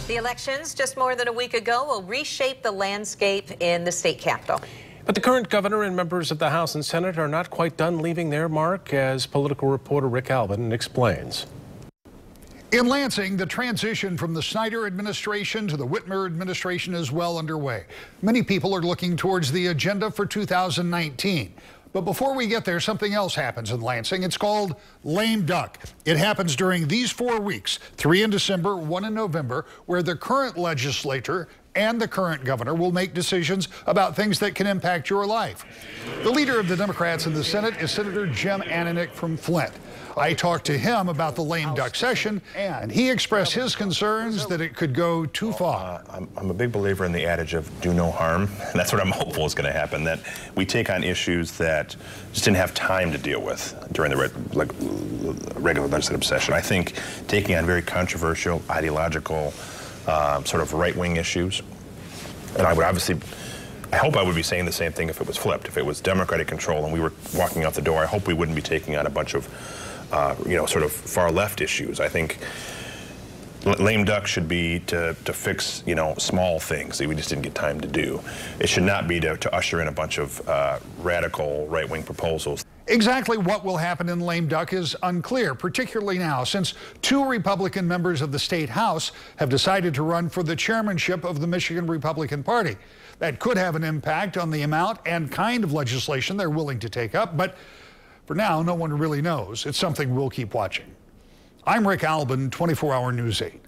The elections just more than a week ago will reshape the landscape in the state capitol. But the current governor and members of the House and Senate are not quite done leaving their mark, as political reporter Rick Albin explains. In Lansing, the transition from the Snyder administration to the Whitmer administration is well underway. Many people are looking towards the agenda for 2019. But before we get there, something else happens in Lansing. It's called lame duck. It happens during these 4 weeks, 3 in December, 1 in November, where the current legislature and the current governor will make decisions about things that can impact your life. The leader of the Democrats in the Senate is Senator Jim Ananich from Flint. I talked to him about the lame duck session, and he expressed his concerns that it could go too far. I'm a big believer in the adage of do no harm. And that's what I'm hopeful is going to happen, that we take on issues that just didn't have time to deal with during the regular legislative session. I think taking on very controversial, ideological, sort of right-wing issues, and I hope I would be saying the same thing if it was flipped. If it was Democratic control and we were walking out the door, I hope we wouldn't be taking on a bunch of sort of far left issues. I think lame duck should be to fix, small things that we just didn't get time to do. It should not be to usher in a bunch of radical right-wing proposals. Exactly what will happen in lame duck is unclear, particularly now, since 2 Republican members of the state House have decided to run for the chairmanship of the Michigan Republican Party. That could have an impact on the amount and kind of legislation they're willing to take up, but for now, no one really knows. It's something we'll keep watching. I'm Rick Albin, 24 Hour News 8.